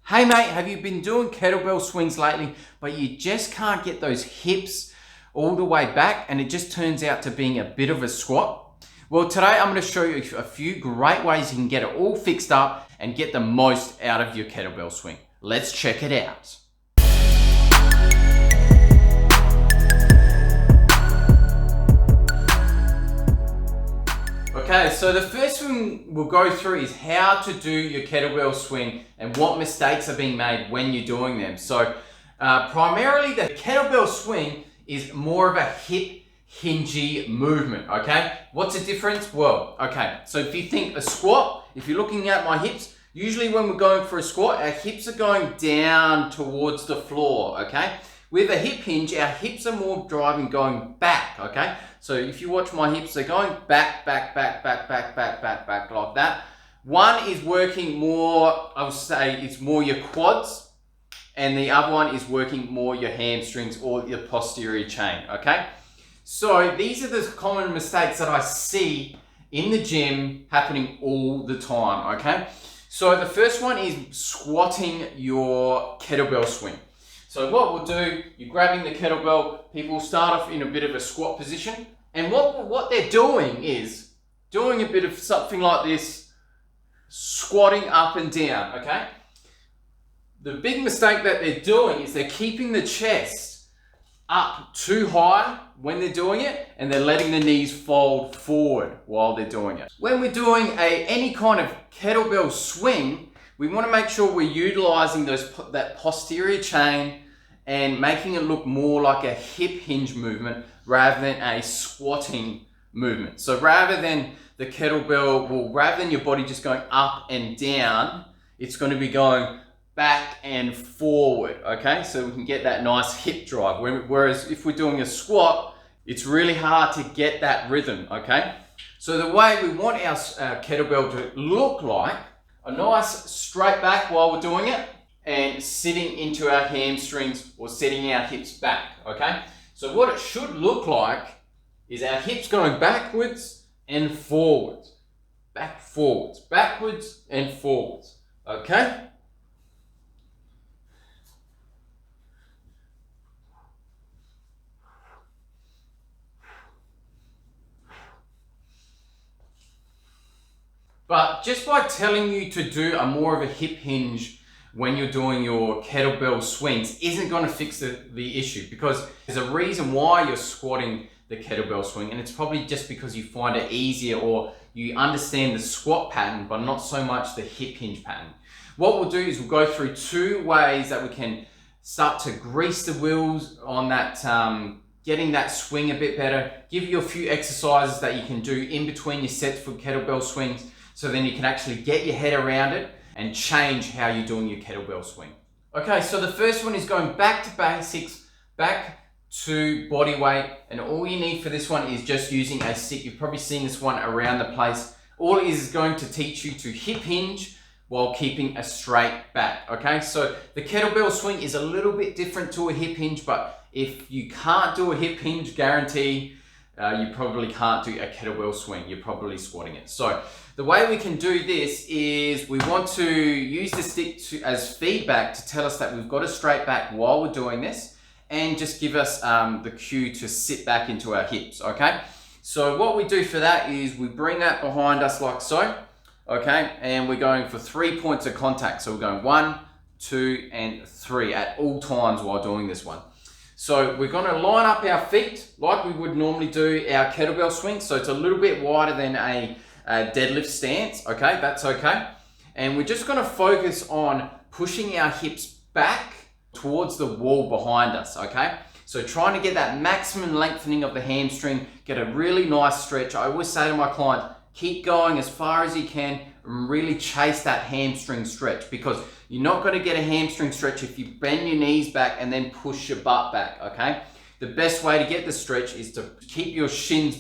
Hey mate, have you been doing kettlebell swings lately, but you just can't get those hips all the way back and it just turns out to being a bit of a squat? Well, today I'm going to show you a few great ways you can get it all fixed up and get the most out of your kettlebell swing. Let's check it out. Okay, so the first thing we'll go through is how to do your kettlebell swing and what mistakes are being made when you're doing them. So primarily the kettlebell swing is more of a hip hingey movement, okay? What's the difference? Well, okay, so if you think a squat, if you're looking at my hips, usually when we're going for a squat, our hips are going down towards the floor, okay? With a hip hinge, our hips are more driving going back, okay? So if you watch my hips, they're going back, back, back, back, back, back, back, back, like that. One is working more, I would say it's more your quads, and the other one is working more your hamstrings or your posterior chain, okay? So these are the common mistakes that I see in the gym happening all the time, okay? So the first one is squatting your kettlebell swing. So what we'll do, you're grabbing the kettlebell, people start off in a bit of a squat position, and what they're doing is doing a bit of something like this, squatting up and down, okay? The big mistake that they're doing is they're keeping the chest up too high when they're doing it, and they're letting the knees fold forward while they're doing it. When we're doing any kind of kettlebell swing, we want to make sure we're utilizing that posterior chain and making it look more like a hip hinge movement rather than a squatting movement. So rather than the kettlebell, rather than your body just going up and down, it's going to be going back and forward, okay? So we can get that nice hip drive. Whereas if we're doing a squat, it's really hard to get that rhythm, okay? So the way we want our kettlebell to look like, a nice straight back while we're doing it, and sitting into our hamstrings or setting our hips back, okay? So what it should look like is our hips going backwards and forwards, backwards and forwards, okay? But just by telling you to do a more of a hip hinge when you're doing your kettlebell swings isn't going to fix the issue, because there's a reason why you're squatting the kettlebell swing, and it's probably just because you find it easier or you understand the squat pattern but not so much the hip hinge pattern. What we'll do is we'll go through two ways that we can start to grease the wheels on that, getting that swing a bit better, give you a few exercises that you can do in between your sets for kettlebell swings, so then you can actually get your head around it and change how you're doing your kettlebell swing. Okay, so the first one is going back to basics, back to body weight, and all you need for this one is just using a stick. You've probably seen this one around the place. All it is going to teach you to hip hinge while keeping a straight back, okay? So the kettlebell swing is a little bit different to a hip hinge, but if you can't do a hip hinge, guarantee you probably can't do a kettlebell swing. You're probably squatting it. So the way we can do this is we want to use the stick as feedback to tell us that we've got a straight back while we're doing this, and just give us the cue to sit back into our hips, okay? So what we do for that is we bring that behind us like so, okay? And we're going for 3 points of contact. So we're going 1, 2, and 3 at all times while doing this one. So we're going to line up our feet like we would normally do our kettlebell swing. So it's a little bit wider than a deadlift stance, okay? That's okay. And we're just going to focus on pushing our hips back towards the wall behind us, okay? So trying to get that maximum lengthening of the hamstring, get a really nice stretch. I always say to my clients, keep going as far as you can and really chase that hamstring stretch, because you're not going to get a hamstring stretch if you bend your knees back and then push your butt back, okay? The best way to get the stretch is to keep your shins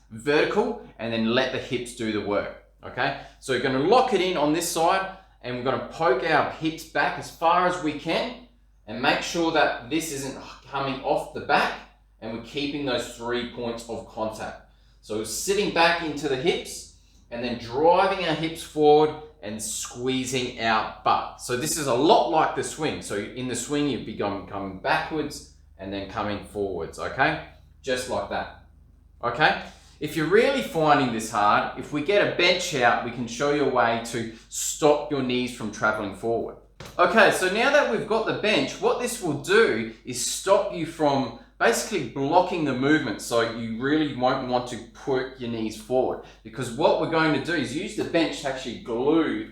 vertical and then let the hips do the work, okay? So you're going to lock it in on this side, and we're going to poke our hips back as far as we can and make sure that this isn't coming off the back, and we're keeping those 3 points of contact. So sitting back into the hips and then driving our hips forward and squeezing out butt. So this is a lot like the swing. So in the swing, you'd be coming backwards and then coming forwards, okay? Just like that, okay? If you're really finding this hard, if we get a bench out, we can show you a way to stop your knees from traveling forward. Okay, so now that we've got the bench, what this will do is stop you from basically blocking the movement, so you really won't want to put your knees forward, because what we're going to do is use the bench to actually glue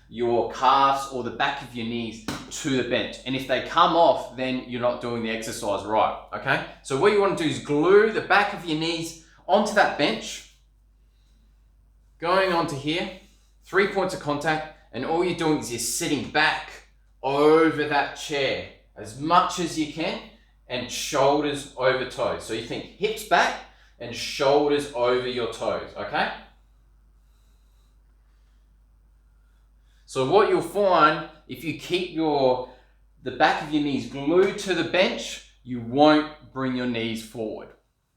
your calves or the back of your knees to the bench. And if they come off, then you're not doing the exercise right, okay? So what you want to do is glue the back of your knees onto that bench, going onto here, 3 points of contact, and all you're doing is you're sitting back over that chair as much as you can, and shoulders over toes. So you think hips back and shoulders over your toes, okay? So what you'll find, if you keep the back of your knees glued to the bench, you won't bring your knees forward.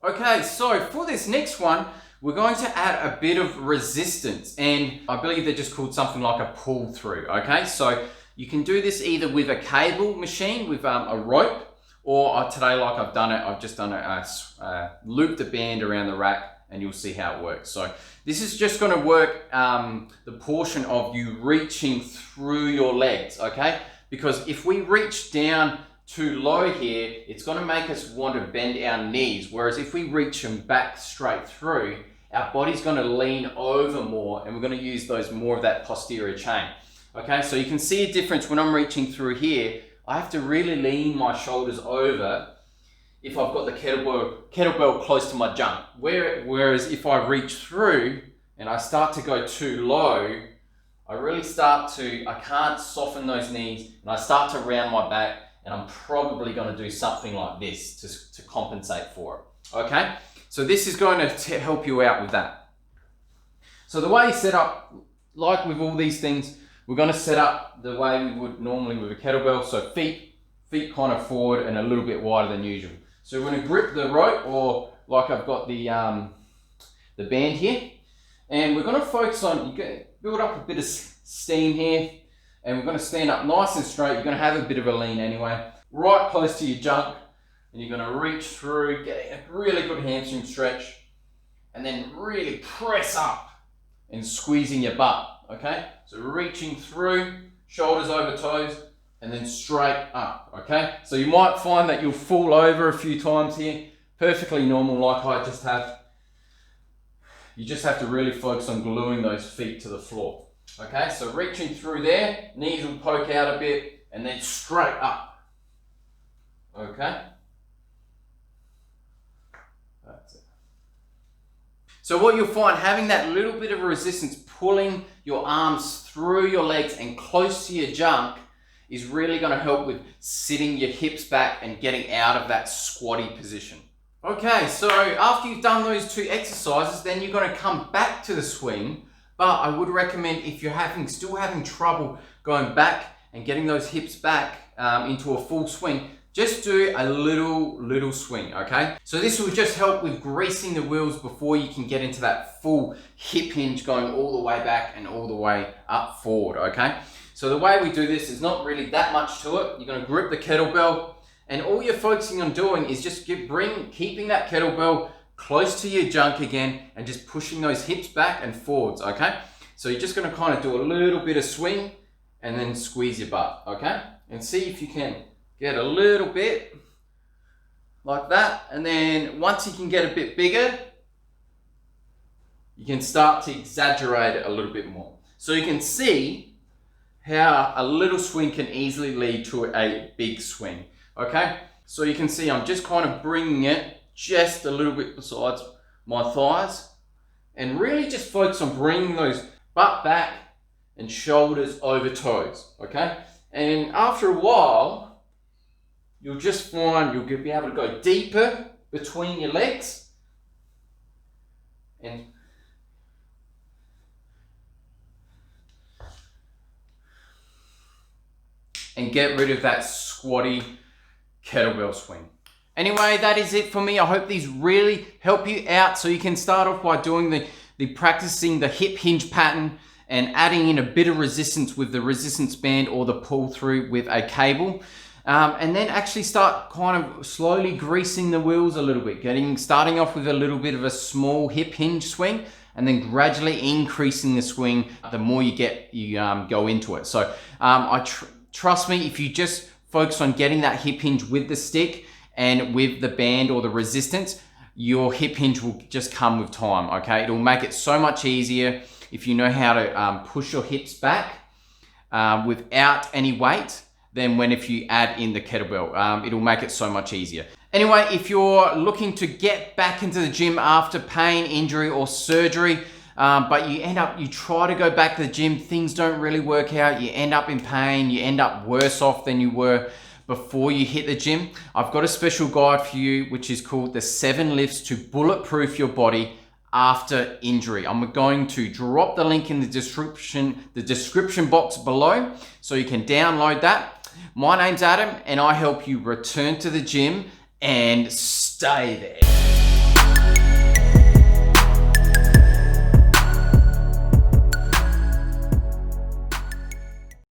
Okay, so for this next one, we're going to add a bit of resistance, and I believe they're just called something like a pull through, okay? So you can do this either with a cable machine, with a rope, or today, like I've just done loop the band around the rack, and you'll see how it works. So this is just going to work the portion of you reaching through your legs, okay? Because if we reach down too low here, it's going to make us want to bend our knees. Whereas if we reach them back straight through, our body's going to lean over more, and we're going to use more of that posterior chain. Okay, so you can see a difference when I'm reaching through here. I have to really lean my shoulders over if I've got the kettlebell close to my junk. Whereas if I reach through and I start to go too low, I can't soften those knees, and I start to round my back, and I'm probably going to do something like this to compensate for it. Okay, so this is going to help you out with that. So the way you set up, like with all these things, we're going to set up the way we would normally with a kettlebell. So feet kind of forward and a little bit wider than usual. So we're going to grip the rope, or like I've got the band here, and we're going to focus on, build up a bit of steam here, and we're going to stand up nice and straight. You're going to have a bit of a lean anyway, right close to your junk, and you're going to reach through, getting a really good hamstring stretch, and then really press up and squeezing your butt, okay? So reaching through, shoulders over toes, and then straight up, okay? So you might find that you'll fall over a few times here, perfectly normal like I just have. You just have to really focus on gluing those feet to the floor, okay? So reaching through there, knees will poke out a bit, and then straight up, okay? That's it. So what you'll find, having that little bit of resistance, pulling your arms through your legs and close to your junk, is really going to help with sitting your hips back and getting out of that squatty position. Okay, so after you've done those two exercises, then you're going to come back to the swing. But I would recommend, if you're still having trouble going back and getting those hips back into a full swing, just do a little swing, okay? So this will just help with greasing the wheels before you can get into that full hip hinge, going all the way back and all the way up forward, okay? So the way we do this is not really that much to it. You're going to grip the kettlebell, and all you're focusing on doing is just keeping that kettlebell close to your junk again, and just pushing those hips back and forwards, okay? So you're just going to kind of do a little bit of swing and then squeeze your butt, okay? And see if you can get a little bit like that. And then once you can get a bit bigger, you can start to exaggerate it a little bit more. So you can see how a little swing can easily lead to a big swing, okay? So you can see I'm just kind of bringing it just a little bit besides my thighs, and really just focus on bringing those butt back and shoulders over toes, okay? And after a while, you'll just find you'll be able to go deeper between your legs and get rid of that squatty kettlebell swing. Anyway, that is it for me. I hope these really help you out, so you can start off by doing the practicing the hip hinge pattern, and adding in a bit of resistance with the resistance band or the pull through with a cable. And then actually start kind of slowly greasing the wheels a little bit, starting off with a little bit of a small hip hinge swing, and then gradually increasing the swing the more you go into it. So trust me, if you just focus on getting that hip hinge with the stick and with the band or the resistance, your hip hinge will just come with time, okay? It'll make it so much easier if you know how to push your hips back without any weight than if you add in the kettlebell. It'll make it so much easier. Anyway, if you're looking to get back into the gym after pain, injury, or surgery, but you try to go back to the gym, things don't really work out, you end up in pain, you end up worse off than you were before you hit the gym, I've got a special guide for you, which is called the 7 lifts to bulletproof your body after injury. I'm going to drop the link in the description box below so you can download that. My name's Adam, and I help you return to the gym and stay there.